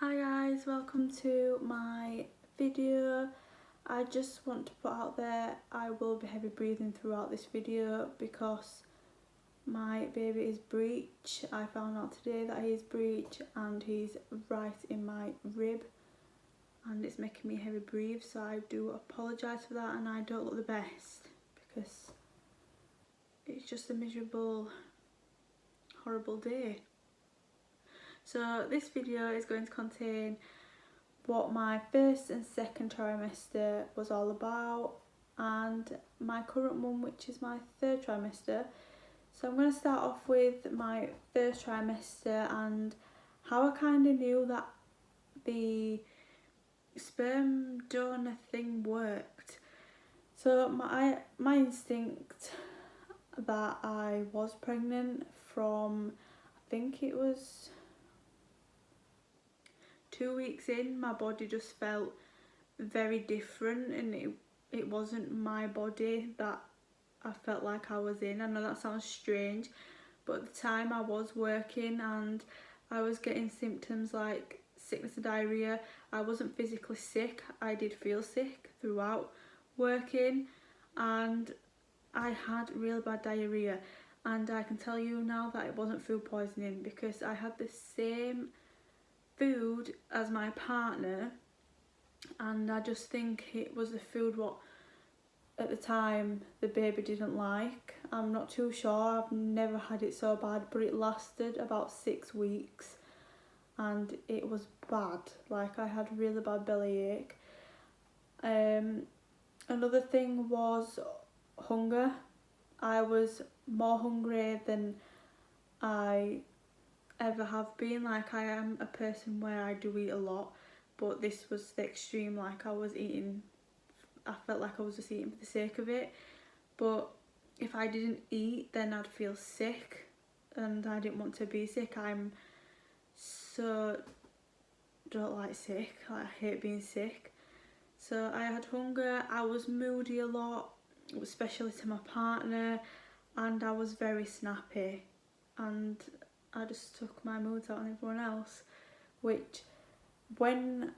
Hi guys, welcome to my video. I just want to put out there I will be heavy breathing throughout this video because my baby is breech. I found out today that he is breech and he's right in my rib and it's making me heavy breathe, so I do apologise for that and I don't look the best because it's just a miserable, horrible day. So this video is going to contain what my first and second trimester was all about and my current one, which is my third trimester. So I'm going to start off with my first trimester and how I kind of knew that the sperm donor thing worked. So my instinct that I was pregnant from, I think it was 2 weeks in, my body just felt very different and it wasn't my body that I felt like I was in. I know that sounds strange, but at the time I was working and I was getting symptoms like sickness and diarrhoea. I wasn't physically sick, I did feel sick throughout working and I had real bad diarrhoea, and I can tell you now that it wasn't food poisoning because I had the same food as my partner and I just think it was the food what at the time the baby didn't like. I'm not too sure, I've never had it so bad, but it lasted about 6 weeks and it was bad. Like I had really bad bellyache. Another thing was hunger. I was more hungry than I ever have been. Like I am a person where I do eat a lot, but this was the extreme. Like I felt like I was just eating for the sake of it, but if I didn't eat then I'd feel sick and I didn't want to be sick. I'm so don't like sick, like I hate being sick. So I had hunger, I was moody a lot, especially to my partner, and I was very snappy and I just took my moods out on everyone else, which when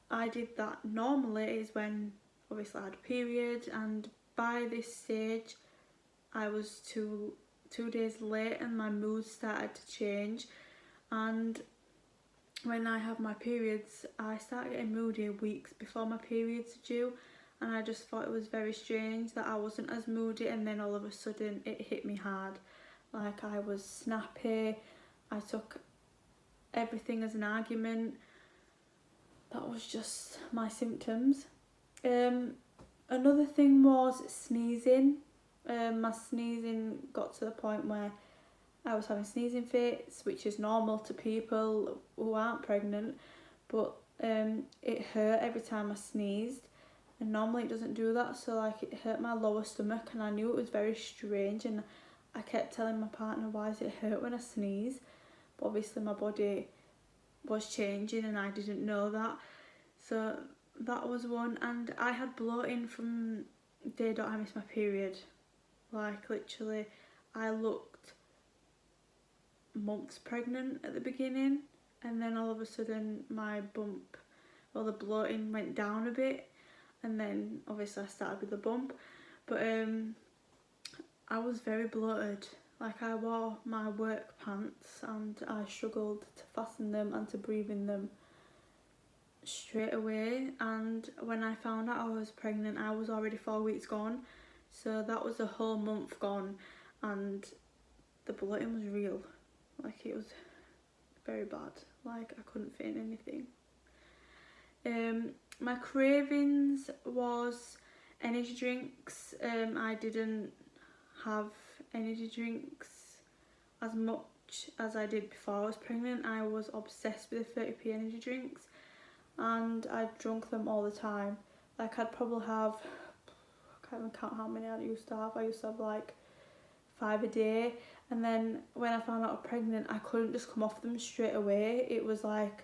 I did that normally is when obviously I had a period, and by this stage I was two days late and my mood started to change, and when I have my periods I start getting moody weeks before my periods are due, and I just thought it was very strange that I wasn't as moody, and then all of a sudden it hit me hard. Like I was snappy, I took everything as an argument. That was just my symptoms. Another thing was sneezing. My sneezing got to the point where I was having sneezing fits, which is normal to people who aren't pregnant, but it hurt every time I sneezed, and normally it doesn't do that, so like it hurt my lower stomach and I knew it was very strange, and I kept telling my partner, why does it hurt when I sneeze? But obviously my body was changing and I didn't know that. So that was one, and I had bloating from the day that I missed my period. Like literally I looked months pregnant at the beginning, and then all of a sudden my bump, well, the bloating went down a bit, and then obviously I started with the bump, but I was very bloated. Like I wore my work pants and I struggled to fasten them and to breathe in them straight away, and when I found out I was pregnant I was already 4 weeks gone, so that was a whole month gone and the bloating was real. Like it was very bad, like I couldn't fit in anything. My cravings was energy drinks. I didn't have energy drinks as much as I did before I was pregnant. I was obsessed with the 30p energy drinks and I drunk them all the time. Like I'd probably have, I can't even count how many I used to have. I used to have like 5 a day, and then when I found out I was pregnant I couldn't just come off them straight away. It was like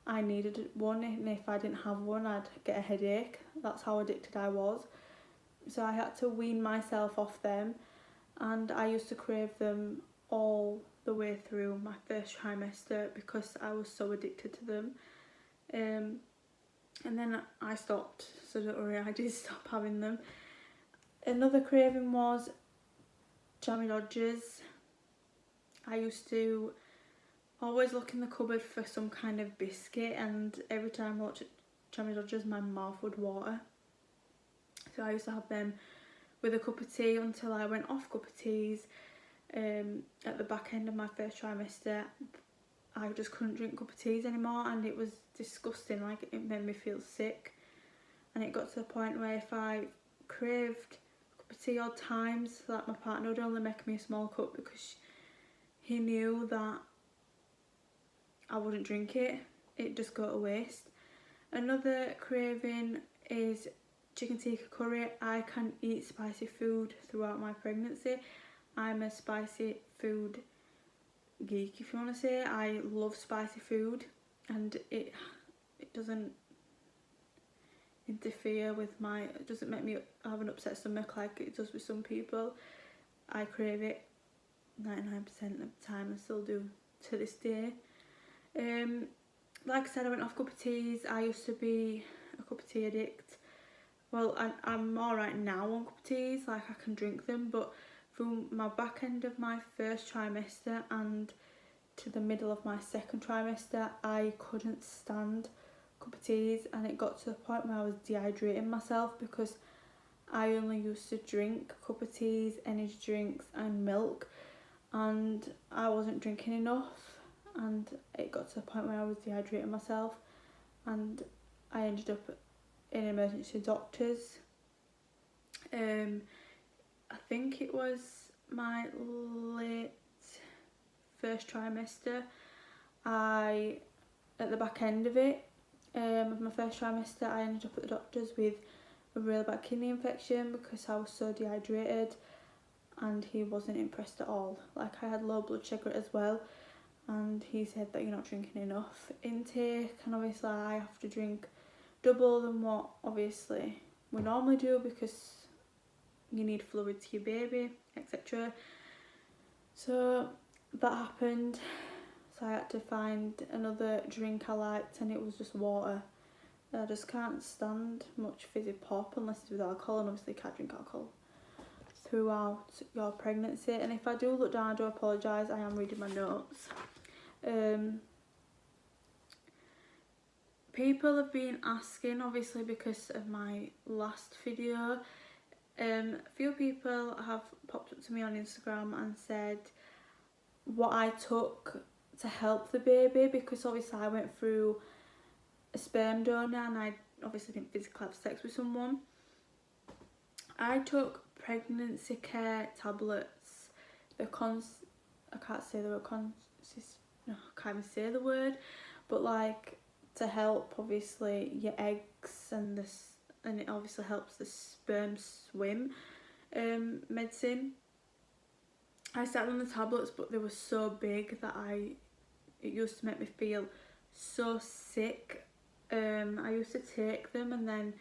I needed one, and if I didn't have one I'd get a headache. That's how addicted I was. So I had to wean myself off them, and I used to crave them all the way through my first trimester because I was so addicted to them. And then I stopped, so don't worry, I did stop having them. Another craving was jammy Dodgers. I used to always look in the cupboard for some kind of biscuit, and every time I watched jammy Dodgers my mouth would water. So I used to have them with a cup of tea until I went off cup of teas. At the back end of my first trimester, I just couldn't drink cup of teas anymore, and it was disgusting. Like, it made me feel sick, and it got to the point where if I craved a cup of tea odd times, like, my partner would only make me a small cup because he knew that I wouldn't drink it. It'd just go to waste. Another craving is chicken tikka curry. I can eat spicy food throughout my pregnancy. I'm a spicy food geek, if you want to say. I love spicy food, and it doesn't interfere with it doesn't make me have an upset stomach like it does with some people. I crave it 99% of the time and still do to this day. Like I said, I went off cup of teas. I used to be a cup of tea addict. Well, I'm alright now on cup of teas, like I can drink them, but from my back end of my first trimester and to the middle of my second trimester, I couldn't stand cup of teas, and it got to the point where I was dehydrating myself because I only used to drink cup of teas, energy drinks and milk, and I wasn't drinking enough, and it got to the point where I was dehydrating myself, and I ended up in emergency doctors. I think it was my late first trimester. At the back end of it, of my first trimester, I ended up at the doctor's with a really bad kidney infection because I was so dehydrated, and he wasn't impressed at all. Like, I had low blood sugar as well, and he said that you're not drinking enough intake, and obviously I have to drink double than what obviously we normally do because you need fluid to your baby, etc. So that happened, so I had to find another drink I liked, and it was just water. I just can't stand much fizzy pop unless it's with alcohol, and obviously you can't drink alcohol throughout your pregnancy. And if I do look down, I do apologise, I am reading my notes. People have been asking, obviously because of my last video, a few people have popped up to me on Instagram and said what I took to help the baby, because obviously I went through a sperm donor and I obviously didn't physically have sex with someone. I took pregnancy care tablets. I can't say the word no, I can't even say the word, but like to help obviously your eggs and it obviously helps the sperm swim medicine. I started on the tablets, but they were so big that it used to make me feel so sick. I used to take them and then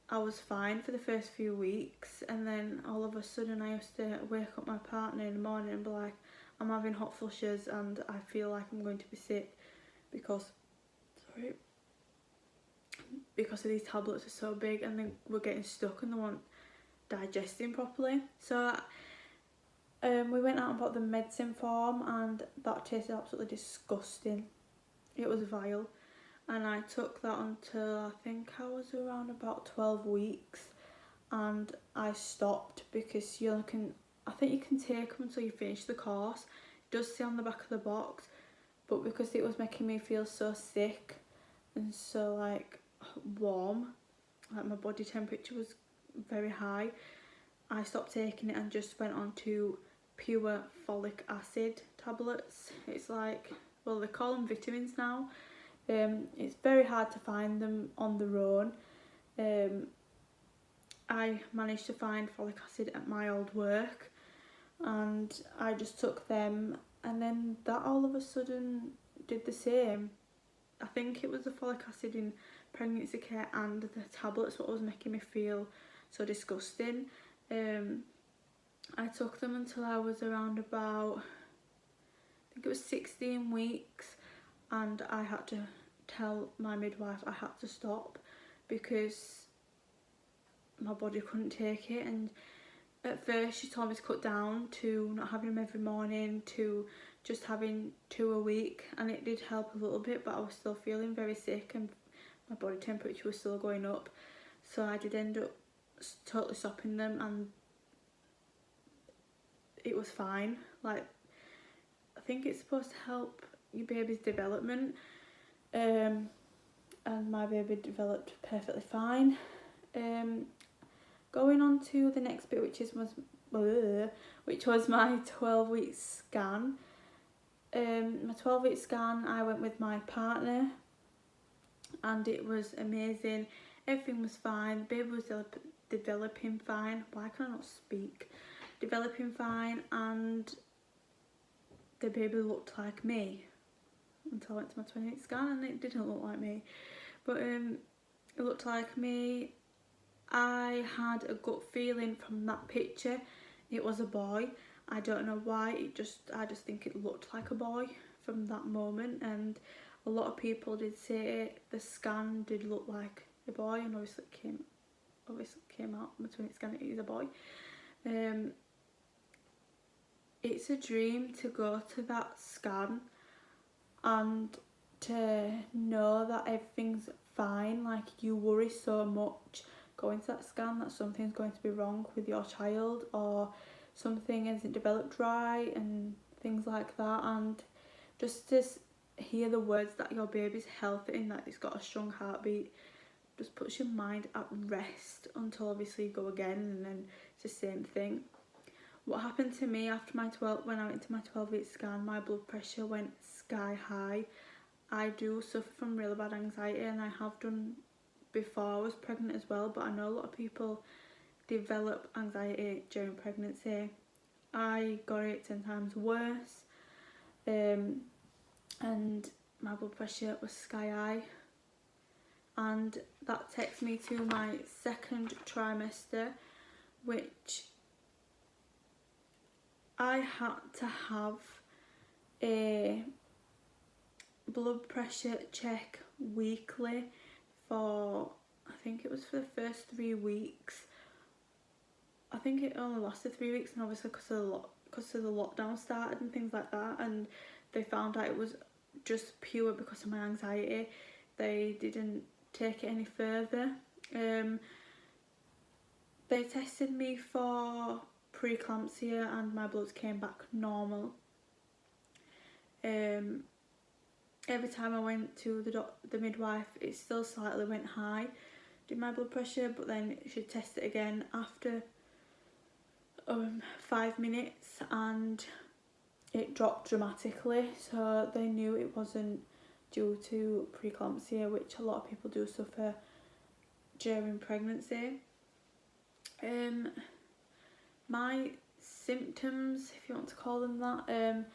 I was fine for the first few weeks, and then all of a sudden I used to wake up my partner in the morning and be like, I'm having hot flushes and I feel like I'm going to be sick because of these tablets are so big and they were getting stuck and they weren't digesting properly. So we went out and bought the medicine form, and that tasted absolutely disgusting. It was vile, and I took that until I think I was around about 12 weeks, and I stopped because I think you can take them until you finish the course. It does say on the back of the box, but because it was making me feel so sick and so like warm, like my body temperature was very high, I stopped taking it and just went on to pure folic acid tablets. It's like, well, they call them vitamins now. It's very hard to find them on their own. I managed to find folic acid at my old work, and I just took them, and then that all of a sudden did the same. I think it was the folic acid in pregnancy care and the tablets what was making me feel so disgusting. I took them until I was around about think it was 16 weeks, and I had to tell my midwife I had to stop because my body couldn't take it. And at first she told me to cut down to not having them every morning to just having 2 a week, and it did help a little bit, but I was still feeling very sick and my body temperature was still going up. So I did end up totally stopping them, and it was fine. Like, I think it's supposed to help your baby's development, and my baby developed perfectly fine. Going on to the next bit, which was my 12-week scan. My 12-week scan, I went with my partner, and it was amazing. Everything was fine. The baby was developing fine. Why can I not speak? Developing fine, and the baby looked like me until I went to my 20-week scan, and it didn't look like me, but it looked like me. I had a gut feeling from that picture it was a boy. I don't know why, I just think it looked like a boy from that moment, and a lot of people did say the scan did look like a boy, and obviously it came out between the scan it is a boy. It's a dream to go to that scan and to know that everything's fine. Like, you worry so much going to that scan that something's going to be wrong with your child, or something isn't developed right and things like that. And just to hear the words that your baby's healthy and that it's got a strong heartbeat just puts your mind at rest until obviously you go again, and then it's the same thing. What happened to me after when I went to my 12-week scan, my blood pressure went sky high. I do suffer from really bad anxiety, and I have done before I was pregnant as well, but I know a lot of people develop anxiety during pregnancy. I got it 10 times worse, and my blood pressure was sky high, and that takes me to my second trimester, which I had to have a blood pressure check weekly for, I think it was for the first 3 weeks. I think it only lasted 3 weeks, and obviously because of the lockdown started and things like that, and they found out it was just pure because of my anxiety. They didn't take it any further. They tested me for preeclampsia, and my bloods came back normal. Every time I went to the midwife, it still slightly went high, did my blood pressure, but then she'd test it again after 5 minutes, and it dropped dramatically. So they knew it wasn't due to preeclampsia, which a lot of people do suffer during pregnancy. My symptoms, if you want to call them that,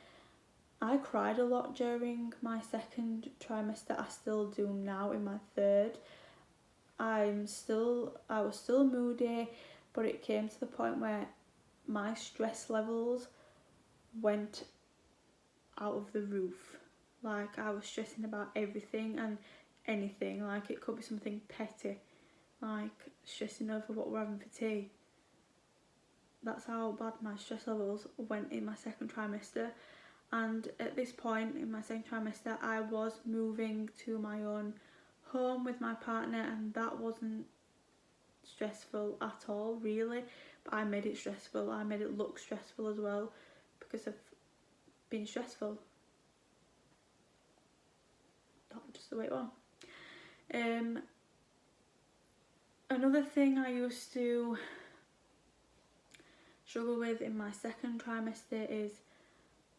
I cried a lot during my second trimester. I still do now in my third. I was still moody, but it came to the point where my stress levels went out of the roof. Like, I was stressing about everything and anything. Like, it could be something petty, like stressing over what we're having for tea. That's how bad my stress levels went in my second trimester. And at this point in my second trimester, I was moving to my own home with my partner, and that wasn't stressful at all, really. But I made it stressful. I made it look stressful as well because of being stressful. That's just the way it was. Another thing I used to struggle with in my second trimester is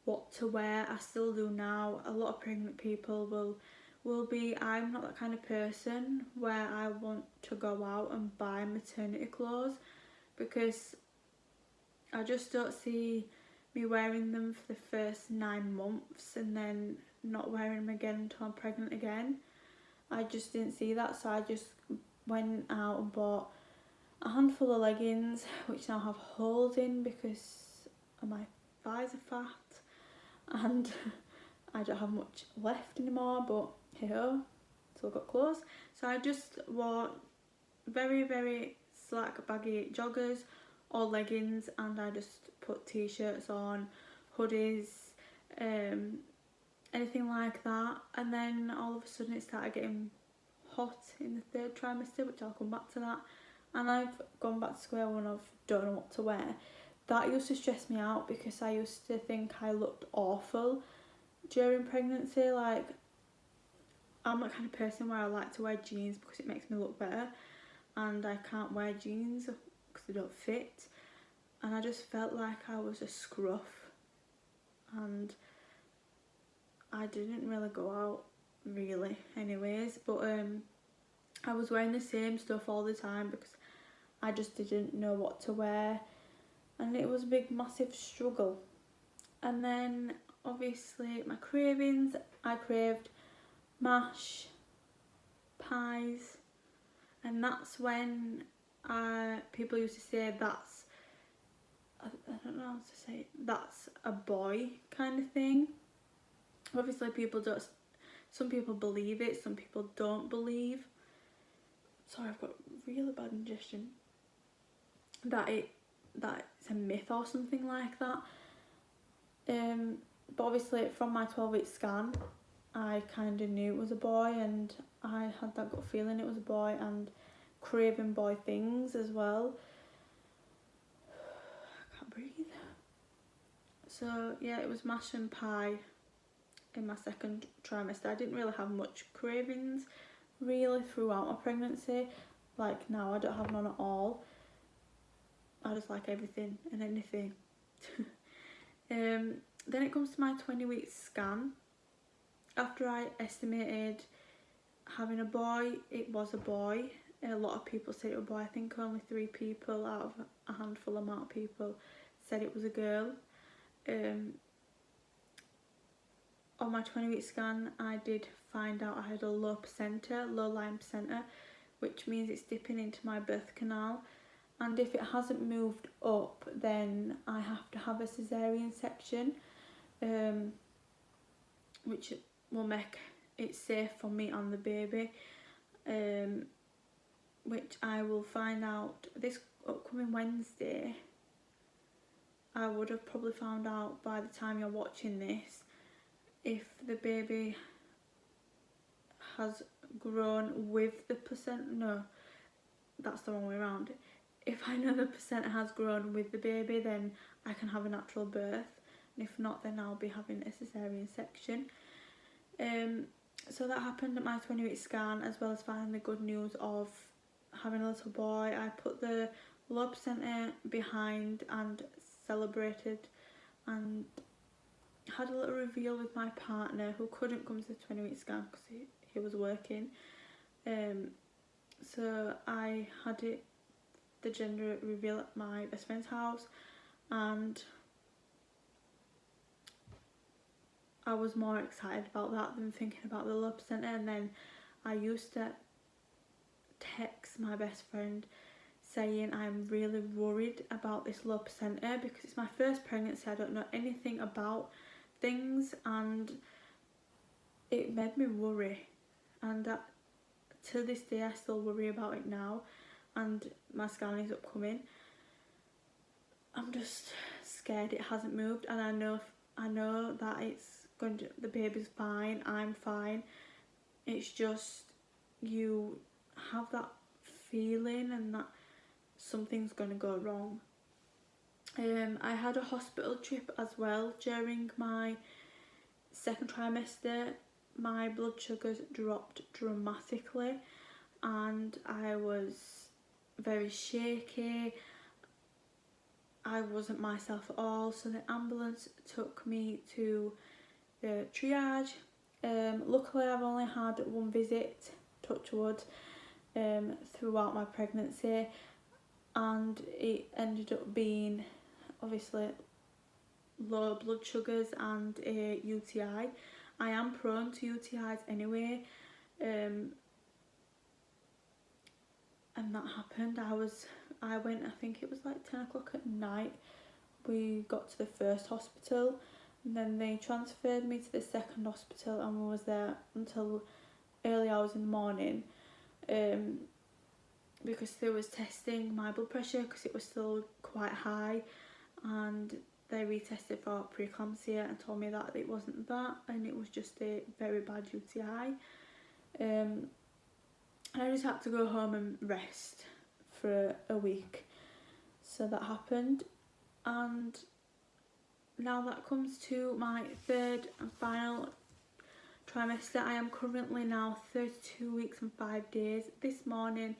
what to wear. I still do now. A lot of pregnant people will be. I'm not that kind of person where I want to go out and buy maternity clothes, because I just don't see me wearing them for the first 9 months and then not wearing them again until I'm pregnant again. I just didn't see that, so I just went out and bought a handful of leggings, which now have holes in because my thighs are fat, and I don't have much left anymore, but hey ho, still got clothes. So I just wore very, very slack baggy joggers or leggings, and I just put t-shirts on, hoodies, anything like that. And then all of a sudden it started getting hot in the 3rd trimester, which I'll come back to that, and I've gone back to square one of don't know what to wear. That used to stress me out because I used to think I looked awful during pregnancy. Like, I'm the kind of person where I like to wear jeans because it makes me look better, and I can't wear jeans because they don't fit, and I just felt like I was a scruff, and I didn't really go out really anyways. But I was wearing the same stuff all the time because I just didn't know what to wear, and it was a big massive struggle. And then obviously my cravings, I craved mash, pies, and that's when people used to say I don't know how to say it, that's a boy kind of thing. Obviously some people believe it, some people don't believe. Sorry, I've got really bad indigestion. That it's a myth or something like that. But obviously from my 12-week scan, I kind of knew it was a boy, and I had that gut feeling it was a boy, and craving boy things as well. I can't breathe. So yeah, it was mash and pie in my 2nd trimester. I didn't really have much cravings really throughout my pregnancy. Like now I don't have none at all. I just like everything and anything. Then it comes to my 20-week scan. After I estimated having a boy, it was a boy. A lot of people said it was a boy. I think only 3 people out of a handful amount of people said it was a girl. On my 20-week scan, I did find out I had a low lying placenta, which means it's dipping into my birth canal. And if it hasn't moved up, then I have to have a cesarean section, which will make it safe for me and the baby, which I will find out this upcoming Wednesday. I would have probably found out by the time you're watching this if the baby has grown with the placenta. No, that's the wrong way around. If I know the placenta has grown with the baby, then I can have a natural birth, and if not, then I'll be having a cesarean section. So that happened at my 20-week scan, as well as finding the good news of having a little boy. I put the low placenta behind and celebrated, and had a little reveal with my partner, who couldn't come to the 20-week scan because he was working. So I had the gender reveal at my best friend's house, and I was more excited about that than thinking about the low placenta. And then I used to text my best friend saying I'm really worried about this low placenta because it's my first pregnancy. I don't know anything about things, and it made me worry, and to this day I still worry about it now, and my scan is upcoming. I'm just scared it hasn't moved, and I know that it's going to, the baby's fine, I'm fine. It's just you have that feeling and that something's going to go wrong. I had a hospital trip as well during my 2nd trimester. My blood sugars dropped dramatically, and I was very shaky. I wasn't myself at all, so the ambulance took me to the triage. Luckily I've only had one visit, touch wood, throughout my pregnancy, and it ended up being obviously low blood sugars and a UTI. I am prone to UTIs anyway, and that happened. I went, I think it was like 10 o'clock at night. We got to the first hospital, And then they transferred me to the second hospital, and we was there until early hours in the morning, because they was testing my blood pressure because it was still quite high, and they retested for preeclampsia and told me that it wasn't that, and it was just a very bad UTI. And I just had to go home and rest for a week. So that happened, and now that comes to my third and final trimester. I am currently now 32 weeks and 5 days. This morning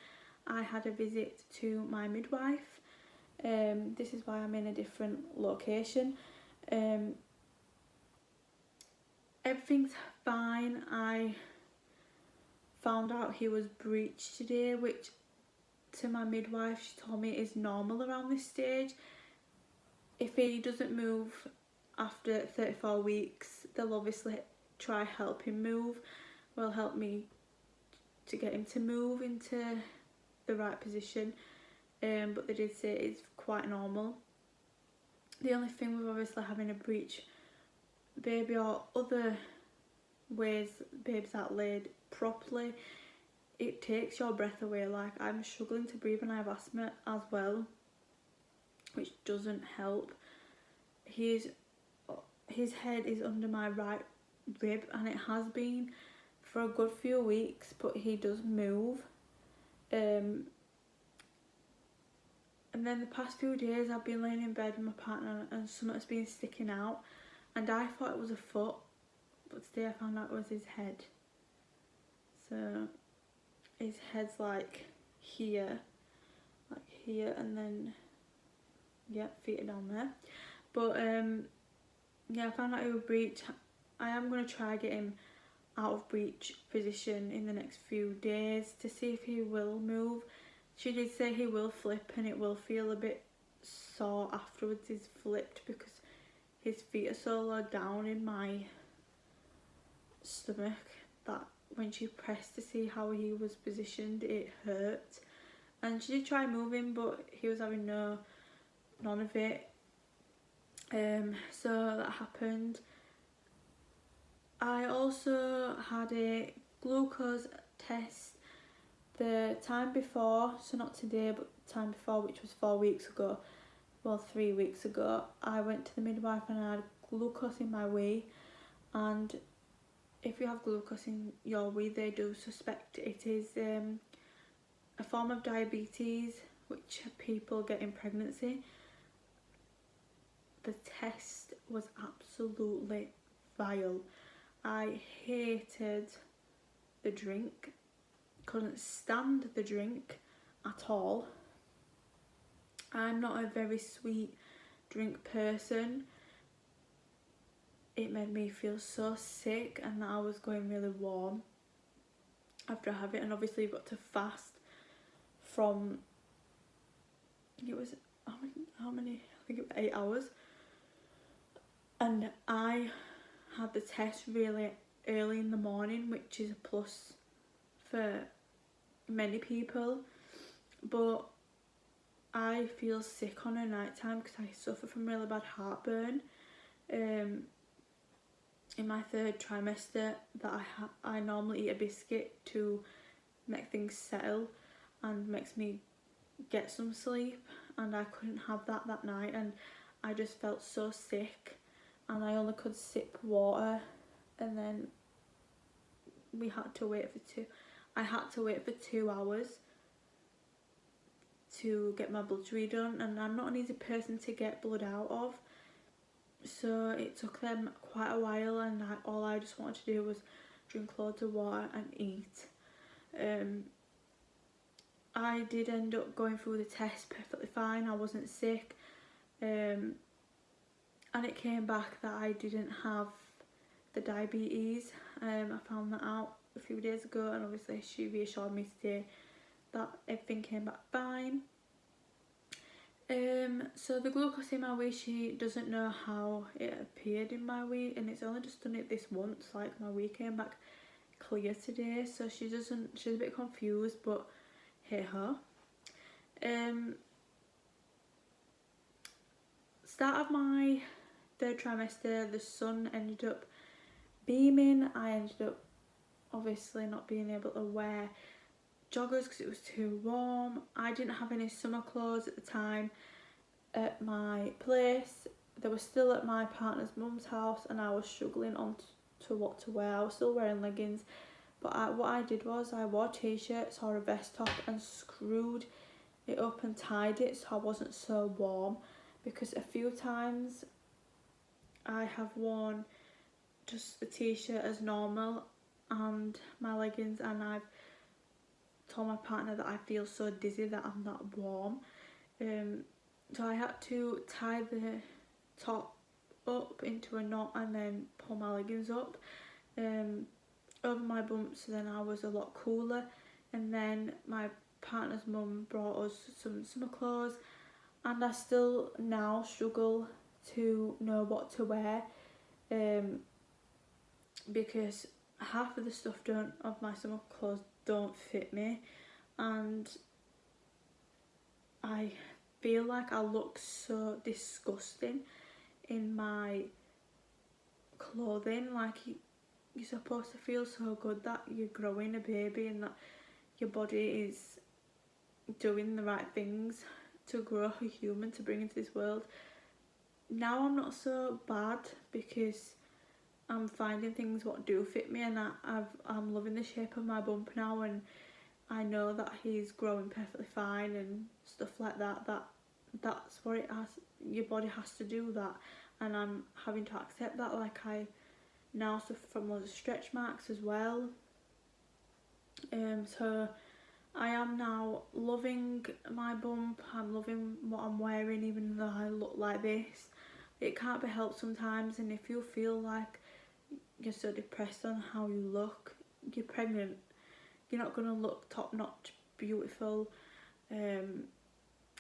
I had a visit to my midwife. This is why I'm in a different location. Everything's fine. I found out he was breech today, which to my midwife she told me is normal around this stage. If he doesn't move after 34 weeks, they'll obviously try help him move. Will help me to get him to move into the right position, but they did say it's quite normal. The only thing with obviously having a breech baby or other ways babies aren't laid properly, it takes your breath away. Like, I'm struggling to breathe and I have asthma as well, which doesn't help. His head is under my right rib, and it has been for a good few weeks, but he does move. And then the past few days I've been laying in bed with my partner and something's been sticking out, and I thought it was a foot, but today I found out it was his head. So his head's like here, and then yeah, feet are down there. But yeah, I found out he was breech. I am going to try get him out of breech position in the next few days to see if he will move. She did say he will flip and it will feel a bit sore afterwards he's flipped, because his feet are so low down in my stomach that when she pressed to see how he was positioned, it hurt. And she did try moving, but he was having none of it. So that happened. I also had a glucose test the time before, so not today but the time before, which was 4 weeks ago, well 3 weeks ago. I went to the midwife and I had glucose in my wee, and if you have glucose in your wee they do suspect it is a form of diabetes which people get in pregnancy. The test was absolutely vile. I hated the drink, couldn't stand the drink at all. I'm not a very sweet drink person. It made me feel so sick, and that I was going really warm after I have it, and obviously you've got to fast from, it was how many, I think it was 8 hours. And I had the test really early in the morning, which is a plus for many people, but I feel sick on a night time because I suffer from really bad heartburn. In my third trimester that I normally eat a biscuit to make things settle and makes me get some sleep, and I couldn't have that night, and I just felt so sick, and I only could sip water, and then I had to wait for 2 hours to get my blood redone, and I'm not an easy person to get blood out of, so it took them quite a while, and all I just wanted to do was drink loads of water and eat. I did end up going through the test perfectly fine. I wasn't sick, and it came back that I didn't have the diabetes. I found that out a few days ago, and obviously she reassured me today that everything came back fine. So the glucose in my wee, she doesn't know how it appeared in my wee, and it's only just done it this once. Like, my wee came back clear today, so she's a bit confused, but hey ho. Start of my third trimester, the sun ended up beaming. I ended up obviously not being able to wear joggers because it was too warm. I didn't have any summer clothes at the time at my place. They were still at my partner's mum's house and I was struggling on to what to wear. I was still wearing leggings, but what I did was I wore t-shirts or a vest top and screwed it up and tied it so I wasn't so warm, because a few times I have worn just a t-shirt as normal and my leggings, and I've told my partner that I feel so dizzy that I'm not warm. So I had to tie the top up into a knot and then pull my leggings up over my bumps, so then I was a lot cooler. And then my partner's mum brought us some summer clothes, and I still now struggle to know what to wear, because half of the stuff of my summer clothes don't fit me, and I feel like I look so disgusting in my clothing. Like, you're supposed to feel so good that you're growing a baby and that your body is doing the right things to grow a human to bring into this world. Now I'm not so bad because I'm finding things what do fit me, and I'm loving the shape of my bump now, and I know that he's growing perfectly fine and stuff like that. That's what it has. Your body has to do that, and I'm having to accept that. Like, I now suffer from loads of stretch marks as well. So I am now loving my bump. I'm loving what I'm wearing, even though I look like this. It can't be helped sometimes, and if you feel like you're so depressed on how you look, you're pregnant. You're not going to look top-notch beautiful.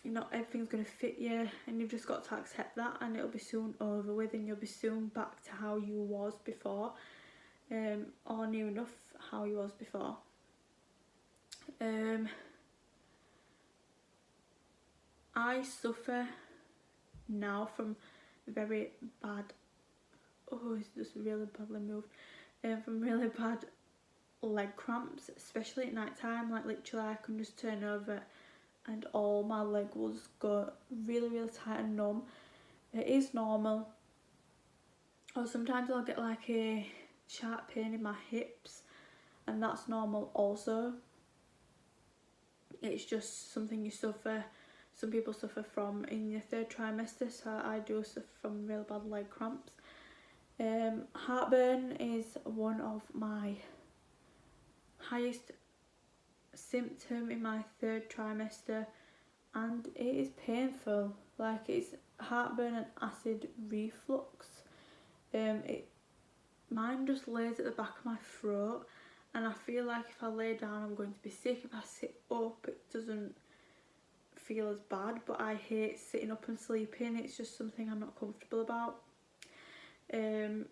Not everything's going to fit you, and you've just got to accept that, and it'll be soon over with, and you'll be soon back to how you was before, or near enough how you was before. I suffer now from very bad, it's just really badly moved, from really bad leg cramps, especially at night time. Like, literally I can just turn over and all my leg will just go really, really tight and numb. It is normal. Or sometimes I'll get like a sharp pain in my hips, and that's normal also. It's just something you suffer, some people suffer from in your third trimester, so I do suffer from really bad leg cramps. Heartburn is one of my highest symptom in my third trimester, and it is painful. Like, it's heartburn and acid reflux. Mine just lays at the back of my throat, and I feel like if I lay down I'm going to be sick. If I sit up it doesn't feel as bad, but I hate sitting up and sleeping. It's just something I'm not comfortable about. And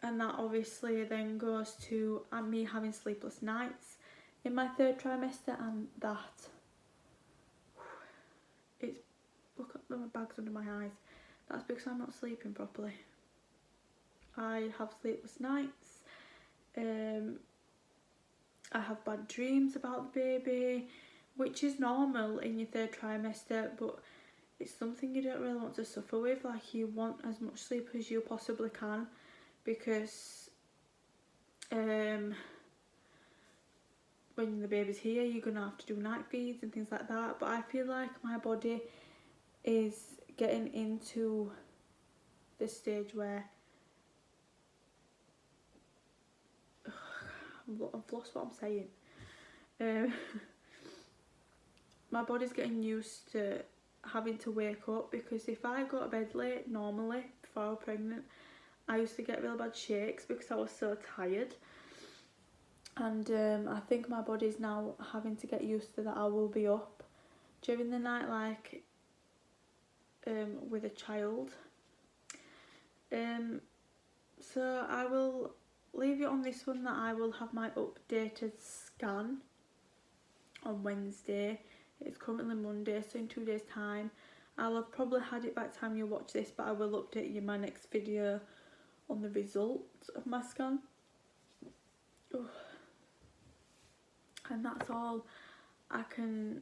that obviously then goes to me having sleepless nights in my third trimester, and that, it's, look at my bags under my eyes. That's because I'm not sleeping properly. I have sleepless nights. I have bad dreams about the baby, which is normal in your third trimester, but it's something you don't really want to suffer with. Like, you want as much sleep as you possibly can, because when the baby's here you're gonna have to do night feeds and things like that. But I feel like my body is getting into this stage where I've lost what I'm saying. My body's getting used to having to wake up, because if I go to bed late normally before I was pregnant, I used to get really bad shakes because I was so tired. And I think my body's now having to get used to that I will be up during the night, like with a child. So I will leave you on this one that I will have my updated scan on Wednesday. It's currently Monday, so in 2 days time I'll have probably had it by the time you watch this, but I will update you in my next video on the results of my scan. Ooh. And that's all I can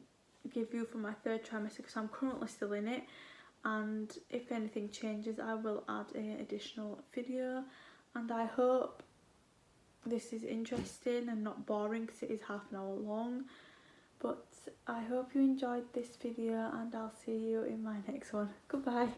give you for my third trimester because I'm currently still in it, and if anything changes I will add an additional video. And I hope this is interesting and not boring because it is half an hour long, but I hope you enjoyed this video and I'll see you in my next one. Goodbye.